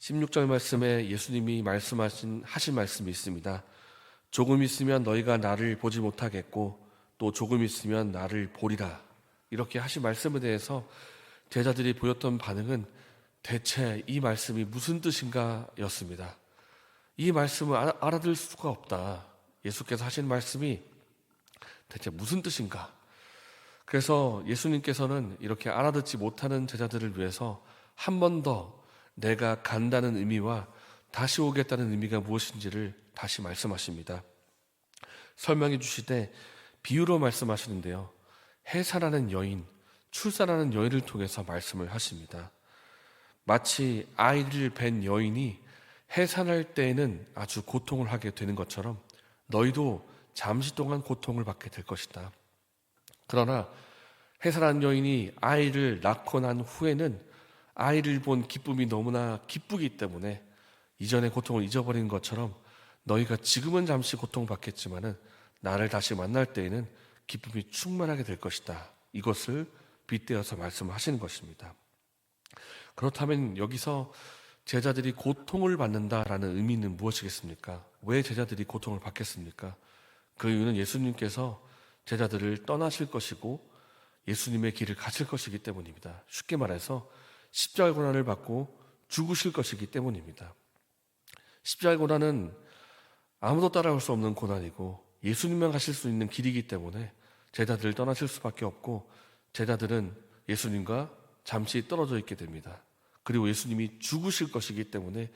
16절 말씀에 예수님이 하신 말씀이 있습니다. 조금 있으면 너희가 나를 보지 못하겠고 또 조금 있으면 나를 보리라. 이렇게 하신 말씀에 대해서 제자들이 보였던 반응은 대체 이 말씀이 무슨 뜻인가 였습니다. 이 말씀을 알아들 수가 없다. 예수께서 하신 말씀이 대체 무슨 뜻인가? 그래서 예수님께서는 이렇게 알아듣지 못하는 제자들을 위해서 한 번 더 내가 간다는 의미와 다시 오겠다는 의미가 무엇인지를 다시 말씀하십니다. 설명해 주시되 비유로 말씀하시는데요. 해산하는 여인, 출산하는 여인을 통해서 말씀을 하십니다. 마치 아이를 뵌 여인이 해산할 때에는 아주 고통을 하게 되는 것처럼 너희도 잠시 동안 고통을 받게 될 것이다. 그러나 해산한 여인이 아이를 낳고 난 후에는 아이를 본 기쁨이 너무나 기쁘기 때문에 이전의 고통을 잊어버리는 것처럼 너희가 지금은 잠시 고통받겠지만은 나를 다시 만날 때에는 기쁨이 충만하게 될 것이다. 이것을 빗대어서 말씀하시는 것입니다. 그렇다면 여기서 제자들이 고통을 받는다라는 의미는 무엇이겠습니까? 왜 제자들이 고통을 받겠습니까? 그 이유는 예수님께서 제자들을 떠나실 것이고 예수님의 길을 가실 것이기 때문입니다. 쉽게 말해서 십자가의 고난을 받고 죽으실 것이기 때문입니다. 십자가의 고난은 아무도 따라올 수 없는 고난이고 예수님만 가실 수 있는 길이기 때문에 제자들을 떠나실 수밖에 없고 제자들은 예수님과 잠시 떨어져 있게 됩니다. 그리고 예수님이 죽으실 것이기 때문에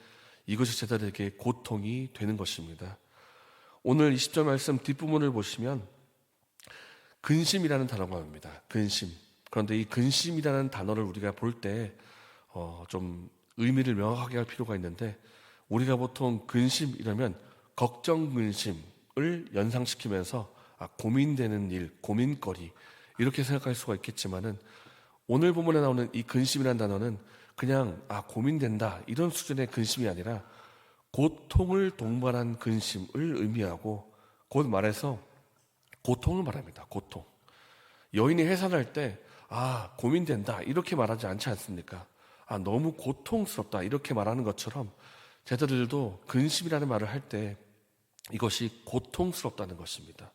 이것이 제자들에게 고통이 되는 것입니다. 오늘 20절 말씀 뒷부분을 보시면 근심이라는 단어가 나옵니다. 근심. 그런데 이 근심이라는 단어를 우리가 볼 때 좀 의미를 명확하게 할 필요가 있는데 우리가 보통 근심 이러면 걱정 근심을 연상시키면서 고민되는 일, 고민거리 이렇게 생각할 수가 있겠지만은 오늘 본문에 나오는 이 근심이라는 단어는 그냥 고민된다 이런 수준의 근심이 아니라 고통을 동반한 근심을 의미하고 곧 말해서 고통을 말합니다. 고통. 여인이 해산할 때 고민된다 이렇게 말하지 않지 않습니까? 너무 고통스럽다 이렇게 말하는 것처럼 제자들도 근심이라는 말을 할 때 이것이 고통스럽다는 것입니다.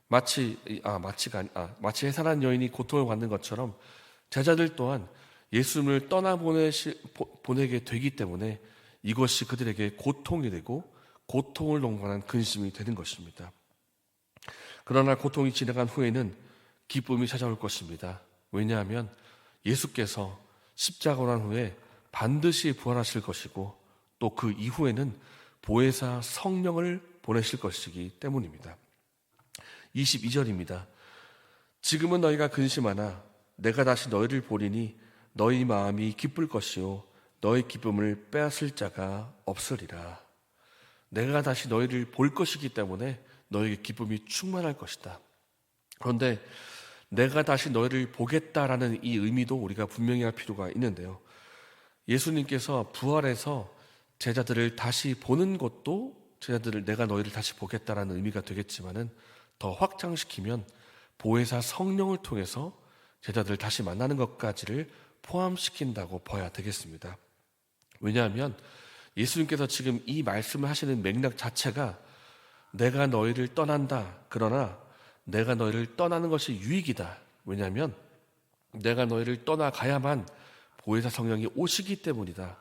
마치 해산한 여인이 고통을 받는 것처럼 제자들 또한 예수님을 보내게 되기 때문에 이것이 그들에게 고통이 되고 고통을 동반한 근심이 되는 것입니다. 그러나 고통이 지나간 후에는 기쁨이 찾아올 것입니다. 왜냐하면 예수께서 십자가로 난 후에 반드시 부활하실 것이고 또 그 이후에는 보혜사 성령을 보내실 것이기 때문입니다. 22절입니다. 지금은 너희가 근심하나 내가 다시 너희를 보리니 너희 마음이 기쁠 것이요 너희 기쁨을 빼앗을 자가 없으리라. 내가 다시 너희를 볼 것이기 때문에 너희에게 기쁨이 충만할 것이다. 그런데 내가 다시 너희를 보겠다라는 이 의미도 우리가 분명히 할 필요가 있는데요. 예수님께서 부활해서 제자들을 다시 보는 것도 내가 너희를 다시 보겠다라는 의미가 되겠지만은 더 확장시키면 보혜사 성령을 통해서 제자들을 다시 만나는 것까지를 포함시킨다고 봐야 되겠습니다. 왜냐하면 예수님께서 지금 이 말씀을 하시는 맥락 자체가 내가 너희를 떠난다. 그러나 내가 너희를 떠나는 것이 유익이다. 왜냐하면 내가 너희를 떠나가야만 보혜사 성령이 오시기 때문이다.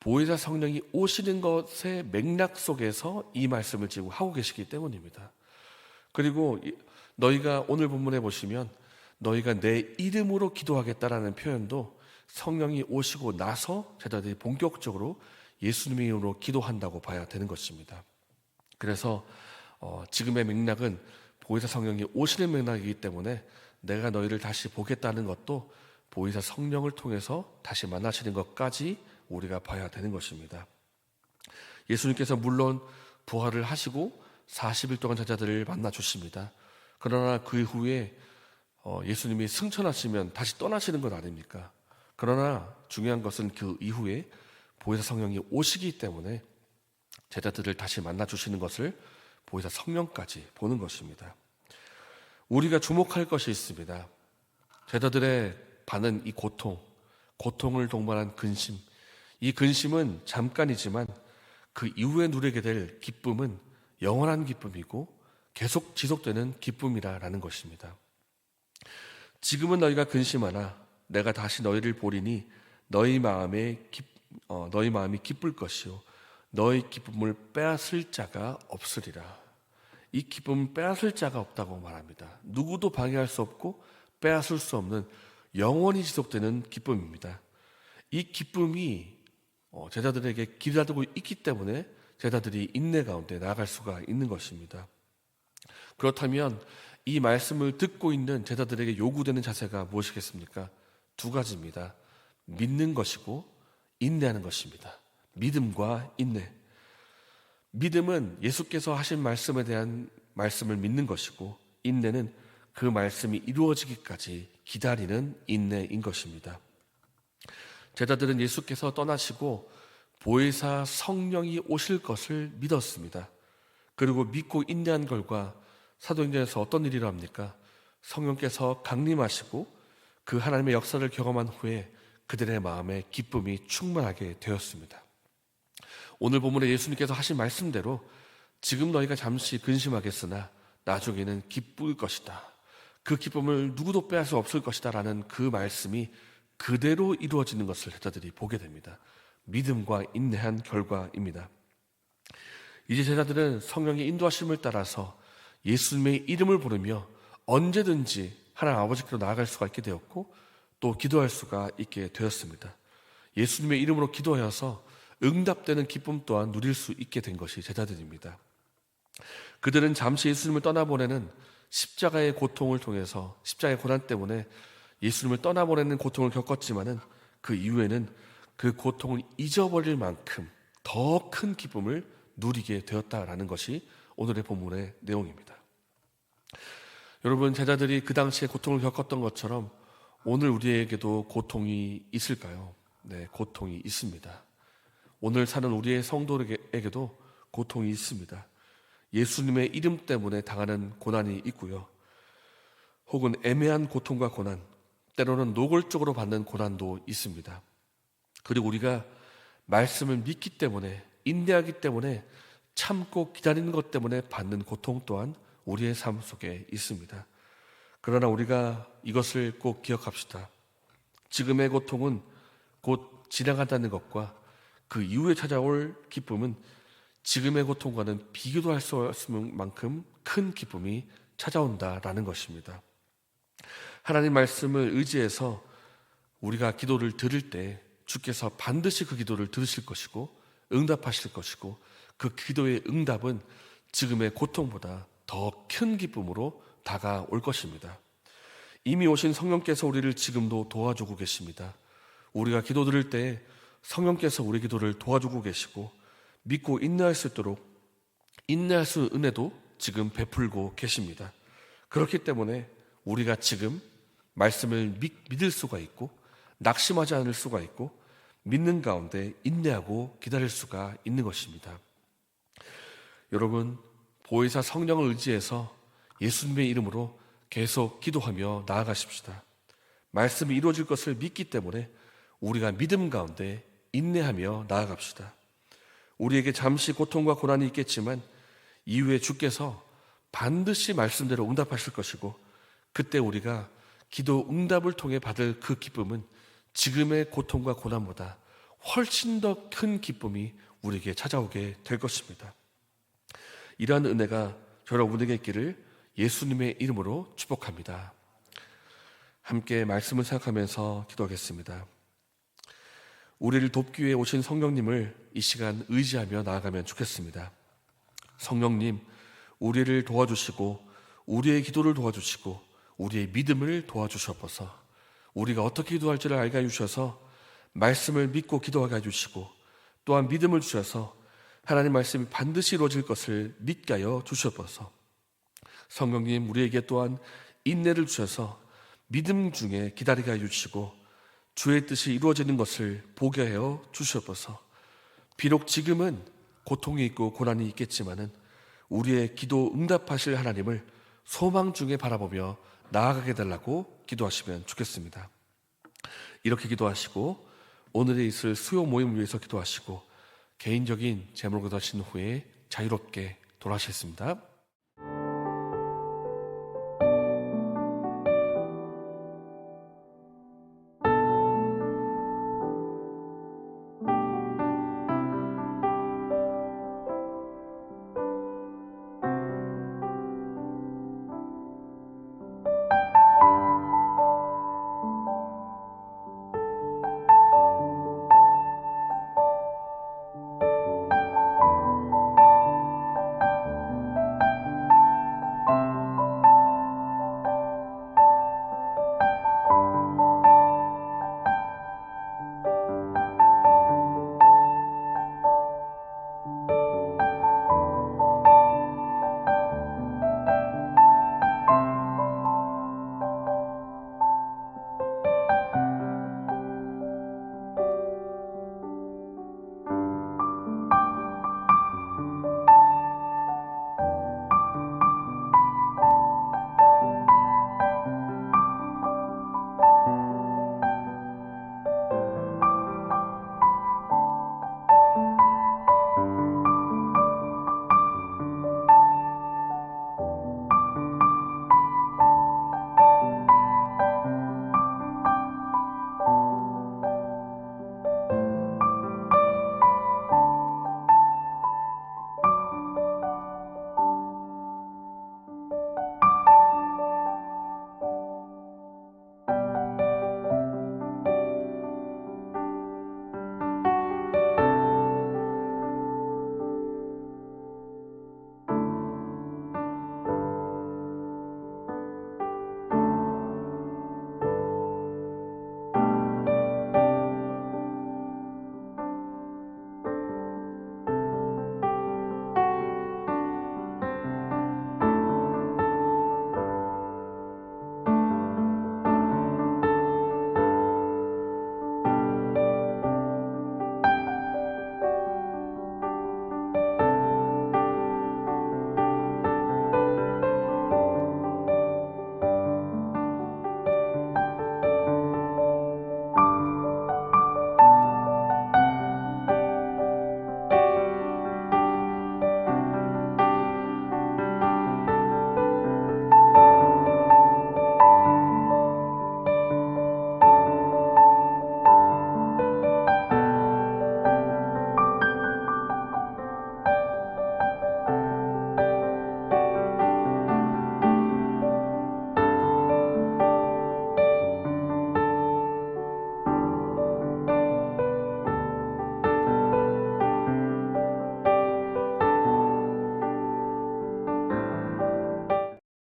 보혜사 성령이 오시는 것의 맥락 속에서 이 말씀을 지금 하고 계시기 때문입니다. 그리고 너희가 오늘 본문에 보시면 너희가 내 이름으로 기도하겠다라는 표현도 성령이 오시고 나서 제자들이 본격적으로 예수님의 이름으로 기도한다고 봐야 되는 것입니다. 그래서 지금의 맥락은 보혜사 성령이 오시는 맥락이기 때문에 내가 너희를 다시 보겠다는 것도 보혜사 성령을 통해서 다시 만나시는 것까지 우리가 봐야 되는 것입니다. 예수님께서 물론 부활을 하시고 40일 동안 제자들을 만나 주십니다. 그러나 그 후에 예수님이 승천하시면 다시 떠나시는 것 아닙니까? 그러나 중요한 것은 그 이후에 보혜사 성령이 오시기 때문에 제자들을 다시 만나 주시는 것을 보혜사 성령까지 보는 것입니다. 우리가 주목할 것이 있습니다. 제자들의 받는 이 고통을 동반한 근심, 이 근심은 잠깐이지만 그 이후에 누리게 될 기쁨은 영원한 기쁨이고 계속 지속되는 기쁨이라는 것입니다. 지금은 너희가 근심하나 내가 다시 너희를 보리니 너희 마음이 기쁠 것이요 너희 기쁨을 빼앗을 자가 없으리라. 이 기쁨은 빼앗을 자가 없다고 말합니다. 누구도 방해할 수 없고 빼앗을 수 없는 영원히 지속되는 기쁨입니다. 이 기쁨이 제자들에게 기다리고 있기 때문에 제자들이 인내 가운데 나아갈 수가 있는 것입니다. 그렇다면 이 말씀을 듣고 있는 제자들에게 요구되는 자세가 무엇이겠습니까? 두 가지입니다. 믿는 것이고 인내하는 것입니다. 믿음과 인내. 믿음은 예수께서 하신 말씀에 대한 말씀을 믿는 것이고, 인내는 그 말씀이 이루어지기까지 기다리는 인내인 것입니다. 제자들은 예수께서 떠나시고 보혜사 성령이 오실 것을 믿었습니다. 그리고 믿고 인내한 결과 사도행전에서 어떤 일이 일어납니까? 성령께서 강림하시고 그 하나님의 역사를 경험한 후에 그들의 마음에 기쁨이 충만하게 되었습니다. 오늘 본문에 예수님께서 하신 말씀대로 지금 너희가 잠시 근심하겠으나 나중에는 기쁠 것이다. 그 기쁨을 누구도 빼앗을 수 없을 것이다 라는 그 말씀이 그대로 이루어지는 것을 제자들이 보게 됩니다. 믿음과 인내한 결과입니다. 이제 제자들은 성령의 인도하심을 따라서 예수님의 이름을 부르며 언제든지 하나님 아버지께로 나아갈 수가 있게 되었고 또 기도할 수가 있게 되었습니다. 예수님의 이름으로 기도하여서 응답되는 기쁨 또한 누릴 수 있게 된 것이 제자들입니다. 그들은 잠시 예수님을 떠나보내는 십자가의 고통을 통해서 십자가의 고난 때문에 예수님을 떠나보내는 고통을 겪었지만은 그 이후에는 그 고통을 잊어버릴 만큼 더 큰 기쁨을 누리게 되었다라는 것이 오늘의 본문의 내용입니다. 여러분, 제자들이 그 당시에 고통을 겪었던 것처럼 오늘 우리에게도 고통이 있을까요? 네, 고통이 있습니다. 오늘 사는 우리의 성도에게도 고통이 있습니다. 예수님의 이름 때문에 당하는 고난이 있고요. 혹은 애매한 고통과 고난, 때로는 노골적으로 받는 고난도 있습니다. 그리고 우리가 말씀을 믿기 때문에, 인내하기 때문에, 참고 기다리는 것 때문에 받는 고통 또한 우리의 삶 속에 있습니다. 그러나 우리가 이것을 꼭 기억합시다. 지금의 고통은 곧 지나간다는 것과 그 이후에 찾아올 기쁨은 지금의 고통과는 비교도 할 수 없을 만큼 큰 기쁨이 찾아온다라는 것입니다. 하나님 말씀을 의지해서 우리가 기도를 드릴 때 주께서 반드시 그 기도를 들으실 것이고 응답하실 것이고 그 기도의 응답은 지금의 고통보다 더 큰 기쁨으로 다가올 것입니다. 이미 오신 성령께서 우리를 지금도 도와주고 계십니다. 우리가 기도 드릴 때 성령께서 우리 기도를 도와주고 계시고 믿고 인내할 수 있도록 인내할 수 있는 은혜도 지금 베풀고 계십니다. 그렇기 때문에 우리가 지금 말씀을 믿을 수가 있고 낙심하지 않을 수가 있고 믿는 가운데 인내하고 기다릴 수가 있는 것입니다. 여러분, 보혜사 성령을 의지해서 예수님의 이름으로 계속 기도하며 나아가십시다. 말씀이 이루어질 것을 믿기 때문에 우리가 믿음 가운데 인내하며 나아갑시다. 우리에게 잠시 고통과 고난이 있겠지만 이후에 주께서 반드시 말씀대로 응답하실 것이고 그때 우리가 기도 응답을 통해 받을 그 기쁨은 지금의 고통과 고난보다 훨씬 더 큰 기쁨이 우리에게 찾아오게 될 것입니다. 이러한 은혜가 여러분에게 있기를 예수님의 이름으로 축복합니다. 함께 말씀을 생각하면서 기도하겠습니다. 우리를 돕기 위해 오신 성령님을 이 시간 의지하며 나아가면 좋겠습니다. 성령님, 우리를 도와주시고 우리의 기도를 도와주시고 우리의 믿음을 도와주셔서 우리가 어떻게 기도할지를 알게 해주셔서 말씀을 믿고 기도하게 해주시고 또한 믿음을 주셔서 하나님 말씀이 반드시 이루어질 것을 믿게 하여 주셔서 성령님, 우리에게 또한 인내를 주셔서 믿음 중에 기다리게 해주시고 주의 뜻이 이루어지는 것을 보게 하여 주셔서 비록 지금은 고통이 있고 고난이 있겠지만은 우리의 기도 응답하실 하나님을 소망 중에 바라보며 나아가게 달라고 기도하시면 좋겠습니다. 이렇게 기도하시고 오늘에 있을 수요 모임을 위해서 기도하시고 개인적인 제목을 하신 후에 자유롭게 돌아가시겠습니다.